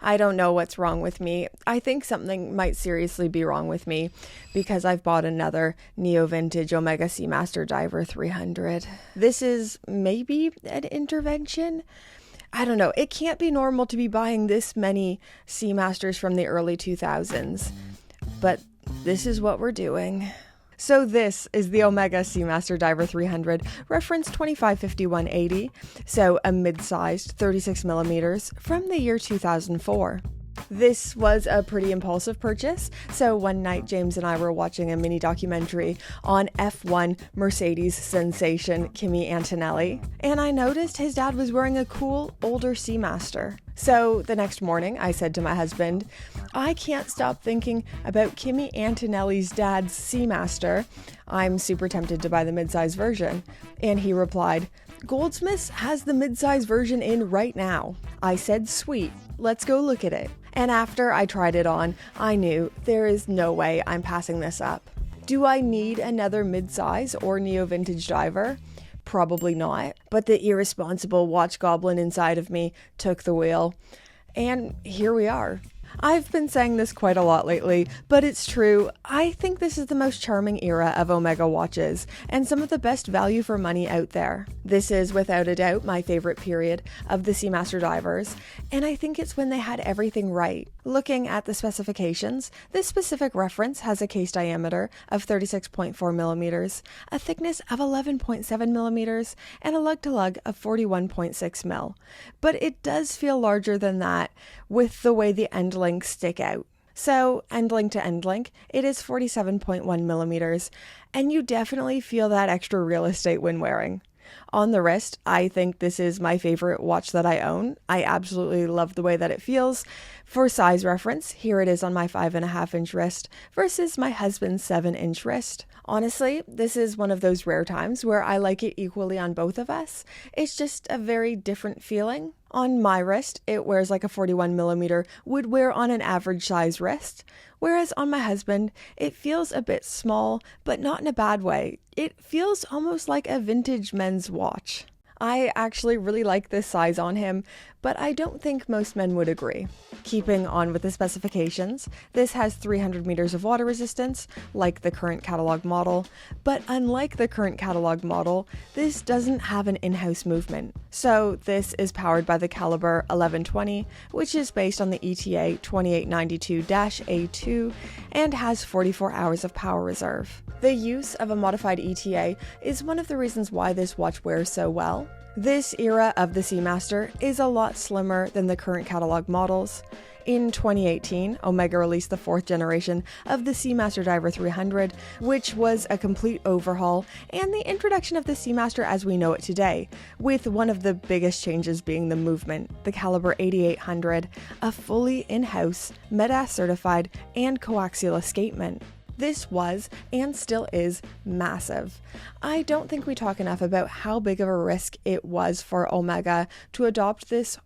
I don't know what's wrong with me. I think something might seriously be wrong with me because I've bought another neo-vintage OMEGA Seamaster Diver 300. This is maybe an intervention? I don't know. It can't be normal to be buying this many Seamasters from the early 2000s, but this is what we're doing. So this is the OMEGA Seamaster Diver 300, reference 255180, so a mid-sized 36 millimeters from the year 2004. This was a pretty impulsive purchase. So one night James and I were watching a mini documentary on F1 Mercedes sensation Kimi Antonelli, and I noticed his dad was wearing a cool older Seamaster. So the next morning I said to my husband, I can't stop thinking about Kimi Antonelli's dad's Seamaster. I'm super tempted to buy the mid-size version. And he replied, Goldsmiths has the mid-size version in right now. I said, sweet, let's go look at it. And after I tried it on, I knew there is no way I'm passing this up. Do I need another mid-size or neo-vintage diver? Probably not, but the irresponsible watch goblin inside of me took the wheel. And here we are. I've been saying this quite a lot lately, but it's true. I think this is the most charming era of Omega watches, and some of the best value for money out there. This is, without a doubt, my favorite period of the Seamaster divers, and I think it's when they had everything right. Looking at the specifications, this specific reference has a case diameter of 36.4 millimeters, a thickness of 11.7 millimeters, and a lug-to-lug of 41.6 mil. But it does feel larger than that with the way the end links stick out. So, end link to end link, it is 47.1 millimeters, and you definitely feel that extra real estate when wearing. On the wrist, I think this is my favorite watch that I own. I absolutely love the way that it feels. For size reference, here it is on my 5.5-inch wrist versus my husband's 7-inch wrist. Honestly, this is one of those rare times where I like it equally on both of us. It's just a very different feeling. On my wrist, it wears like a 41 millimeter would wear on an average size wrist, whereas on my husband, it feels a bit small, but not in a bad way. It feels almost like a vintage men's watch. I actually really like this size on him, but I don't think most men would agree. Keeping on with the specifications, this has 300 meters of water resistance, like the current catalog model, but unlike the current catalog model, this doesn't have an in-house movement. So this is powered by the caliber 1120, which is based on the ETA 2892-A2 and has 44 hours of power reserve. The use of a modified ETA is one of the reasons why this watch wears so well. This era of the Seamaster is a lot slimmer than the current catalog models. In 2018, Omega released the 4th generation of the Seamaster Diver 300, which was a complete overhaul and the introduction of the Seamaster as we know it today, with one of the biggest changes being the movement, the caliber 8800, a fully in-house, MEDAS certified and coaxial escapement. This was, and still is, massive. I don't think we talk enough about how big of a risk it was for Omega to adopt this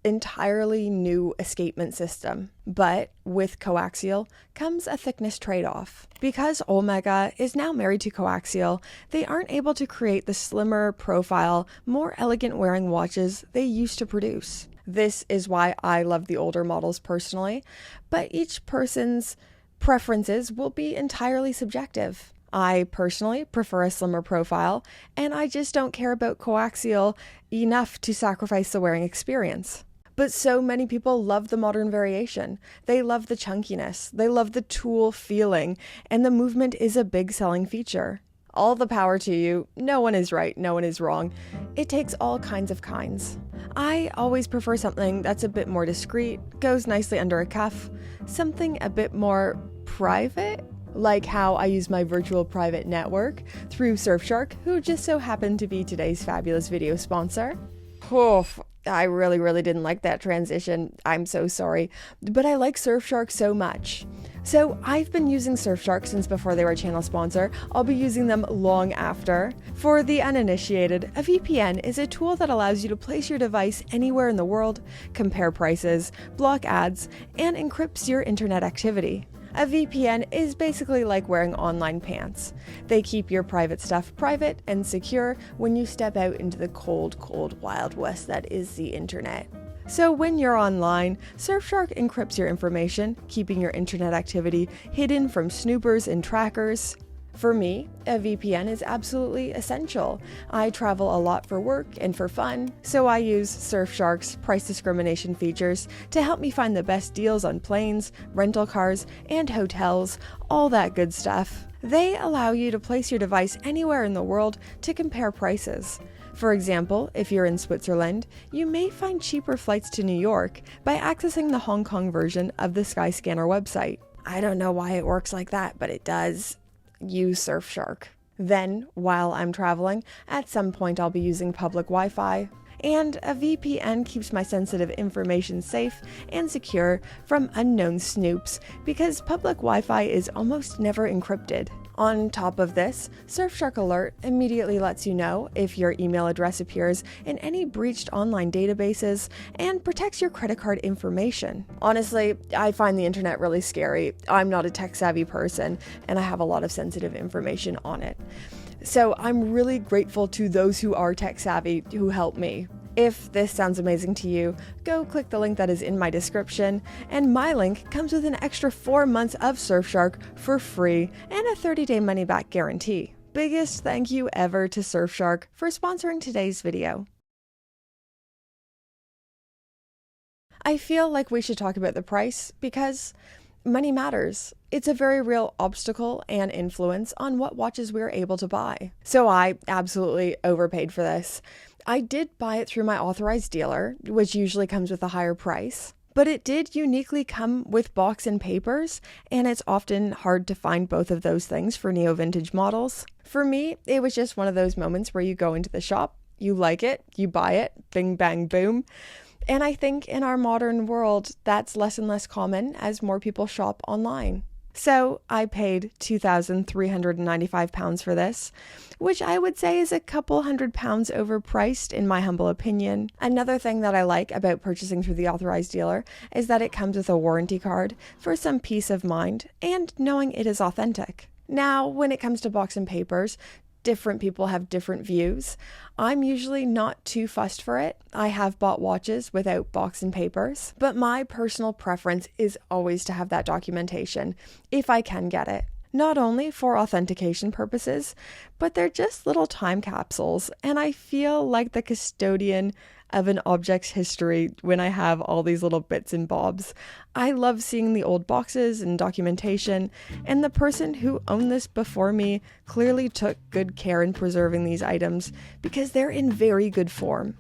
entirely new escapement system. But with coaxial comes a thickness trade-off. Because Omega is now married to coaxial, they aren't able to create the slimmer profile, more elegant wearing watches they used to produce. This is why I love the older models personally, but each person's preferences will be entirely subjective. I personally prefer a slimmer profile, and I just don't care about coaxial enough to sacrifice the wearing experience. But so many people love the modern variation. They love the chunkiness, they love the tool feeling, and the movement is a big selling feature. All the power to you. No one is right, no one is wrong. It takes all kinds of kinds. I always prefer something that's a bit more discreet, goes nicely under a cuff, something a bit more private, like how I use my virtual private network through Surfshark, who just so happened to be today's fabulous video sponsor. Oof, I really didn't like that transition. I'm so sorry, but I like Surfshark so much. So I've been using Surfshark since before they were a channel sponsor. I'll be using them long after. For the uninitiated, a VPN is a tool that allows you to place your device anywhere in the world, compare prices, block ads, and encrypts your internet activity. A VPN is basically like wearing online pants. They keep your private stuff private and secure when you step out into the cold, Wild West that is the internet. So when you're online, Surfshark encrypts your information, keeping your internet activity hidden from snoopers and trackers. For me, a VPN is absolutely essential. I travel a lot for work and for fun, so I use Surfshark's price discrimination features to help me find the best deals on planes, rental cars, and hotels, all that good stuff. They allow you to place your device anywhere in the world to compare prices. For example, if you're in Switzerland, you may find cheaper flights to New York by accessing the Hong Kong version of the Skyscanner website. I don't know why it works like that, but it does. Use Surfshark. Then, while I'm traveling, at some point I'll be using public Wi-Fi. And a VPN keeps my sensitive information safe and secure from unknown snoops because public Wi-Fi is almost never encrypted. On top of this, Surfshark Alert immediately lets you know if your email address appears in any breached online databases and protects your credit card information. Honestly, I find the internet really scary. I'm not a tech-savvy person, and I have a lot of sensitive information on it. So I'm really grateful to those who are tech-savvy who help me. If this sounds amazing to you, go click the link that is in my description, and my link comes with an extra 4 months of Surfshark for free and a 30-day money-back guarantee. Biggest thank you ever to Surfshark for sponsoring today's video. I feel like we should talk about the price because money matters. It's a very real obstacle and influence on what watches we're able to buy. So I absolutely overpaid for this. I did buy it through my authorized dealer, which usually comes with a higher price, but it did uniquely come with box and papers, and it's often hard to find both of those things for neo-vintage models. For me, it was just one of those moments where you go into the shop, you like it, you buy it, bing, bang, boom. And I think in our modern world, that's less and less common as more people shop online. So I paid £2,395 for this, which I would say is a couple £100 overpriced in my humble opinion. Another thing that I like about purchasing through the authorized dealer is that it comes with a warranty card for some peace of mind and knowing it is authentic. Now, when it comes to box and papers, different people have different views. I'm usually not too fussed for it. I have bought watches without box and papers, but my personal preference is always to have that documentation, if I can get it. Not only for authentication purposes, but they're just little time capsules, and I feel like the custodian of an object's history when I have all these little bits and bobs. I love seeing the old boxes and documentation, and the person who owned this before me clearly took good care in preserving these items because they're in very good form.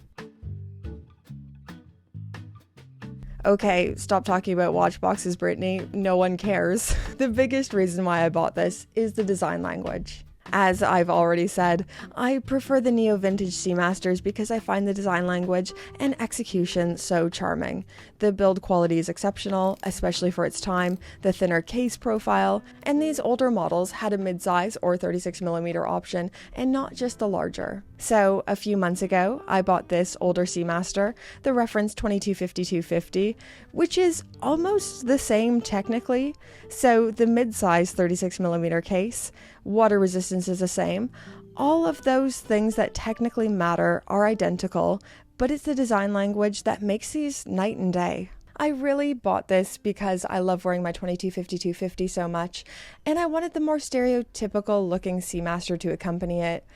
Okay, stop talking about watch boxes, Brittany. No one cares. The biggest reason why I bought this is the design language. As I've already said, I prefer the neo-vintage Seamasters because I find the design language and execution so charming. The build quality is exceptional, especially for its time, the thinner case profile, and these older models had a mid-size or 36mm option and not just the larger. So a few months ago, I bought this older Seamaster, the reference 2250-250, which is almost the same technically. So the mid-size 36mm case, water resistance is the same. All of those things that technically matter are identical, but it's the design language that makes these night and day. I really bought this because I love wearing my 2250-250 so much, and I wanted the more stereotypical looking Seamaster to accompany it.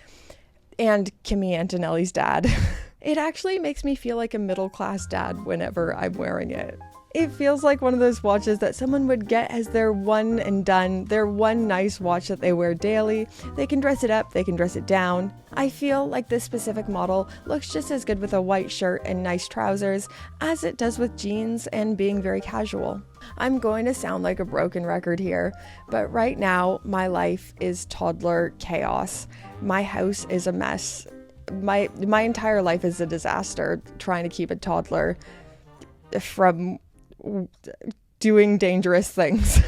And Kimmy Antonelli's dad. It actually makes me feel like a middle-class dad whenever I'm wearing it. It feels like one of those watches that someone would get as their one and done, their one nice watch that they wear daily. They can dress it up, they can dress it down. I feel like this specific model looks just as good with a white shirt and nice trousers as it does with jeans and being very casual. I'm going to sound like a broken record here, but right now my life is toddler chaos. My house is a mess. My entire life is a disaster trying to keep a toddler from doing dangerous things.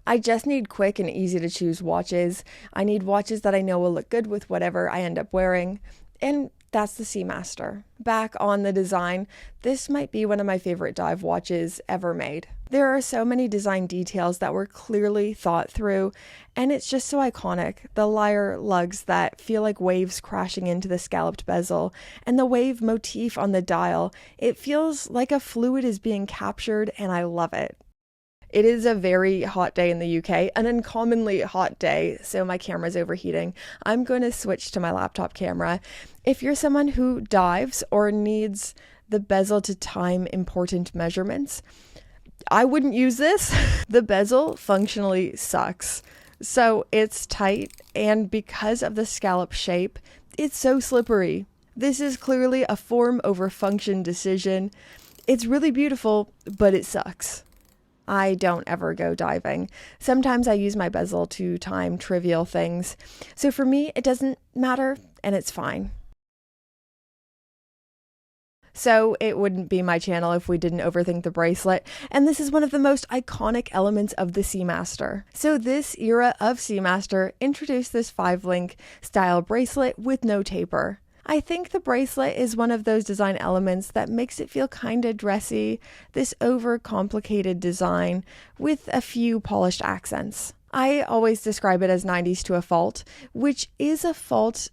I just need quick and easy to choose watches. I need watches that I know will look good with whatever I end up wearing. And that's the Seamaster. Back on the design, this might be one of my favorite dive watches ever made. There are so many design details that were clearly thought through, and it's just so iconic. The lyre lugs that feel like waves crashing into the scalloped bezel, and the wave motif on the dial. It feels like a fluid is being captured, and I love it. It is a very hot day in the UK, an uncommonly hot day, so my camera's overheating. I'm going to switch to my laptop camera. If you're someone who dives or needs the bezel to time important measurements, I wouldn't use this. The bezel functionally sucks. So it's tight, and because of the scallop shape, it's so slippery. This is clearly a form over function decision. It's really beautiful, but it sucks. I don't ever go diving. Sometimes I use my bezel to time trivial things. So for me, it doesn't matter, and it's fine. So it wouldn't be my channel if we didn't overthink the bracelet, and this is one of the most iconic elements of the Seamaster. So this era of Seamaster introduced this 5-link style bracelet with no taper. I think the bracelet is one of those design elements that makes it feel kinda dressy, this over-complicated design with a few polished accents. I always describe it as 90s to a fault, which is a fault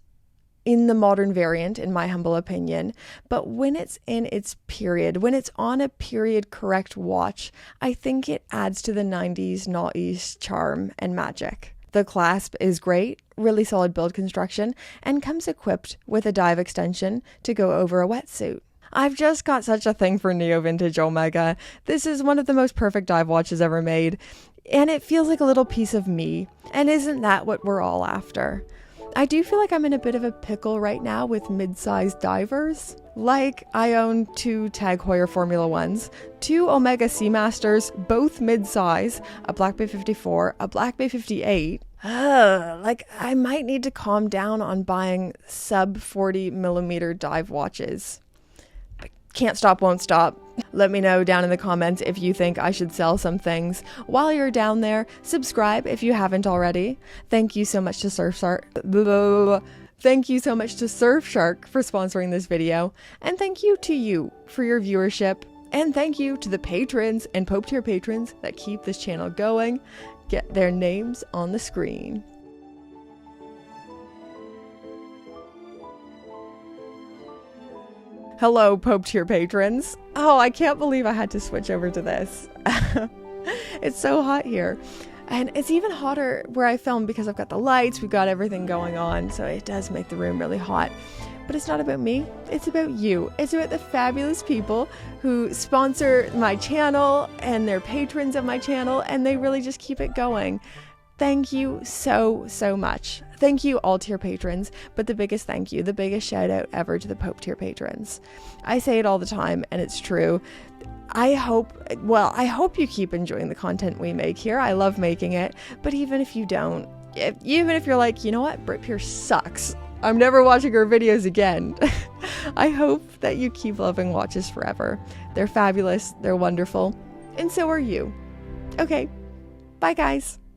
in the modern variant, in my humble opinion, but when it's in its period, when it's on a period correct watch, I think it adds to the 90s noughties charm and magic. The clasp is great, really solid build construction, and comes equipped with a dive extension to go over a wetsuit. I've just got such a thing for neo-vintage Omega. This is one of the most perfect dive watches ever made, and it feels like a little piece of me, and isn't that what we're all after? I do feel like I'm in a bit of a pickle right now with mid-sized divers. Like, I own 2 Tag Heuer Formula 1s, 2 Omega Seamasters, both mid-size, a Black Bay 54, a Black Bay 58. Like, I might need to calm down on buying sub 40mm dive watches. But can't stop, won't stop. Let me know down in the comments if you think I should sell some things. While you're down there, subscribe if you haven't already. Thank you so much to Thank you so much to Surfshark for sponsoring this video, and thank you to you for your viewership, and thank you to the patrons and Pope tier patrons that keep this channel going. Get their names on the screen. Hello, Pope tier patrons. Oh, I can't believe I had to switch over to this. It's so hot here. And it's even hotter where I film because I've got the lights, we've got everything going on, so it does make the room really hot. But it's not about me, it's about you. It's about the fabulous people who sponsor my channel and they're patrons of my channel, and they really just keep it going. Thank you so, so much. Thank you all tier patrons, but the biggest thank you, the biggest shout out ever to the Pope tier patrons. I say it all the time, and it's true. I hope you keep enjoying the content we make here. I love making it, but even if you don't, even if you're like, you know what, Brit Pierce sucks, I'm never watching her videos again. I hope that you keep loving watches forever. They're fabulous, they're wonderful, and so are you. Okay, bye guys.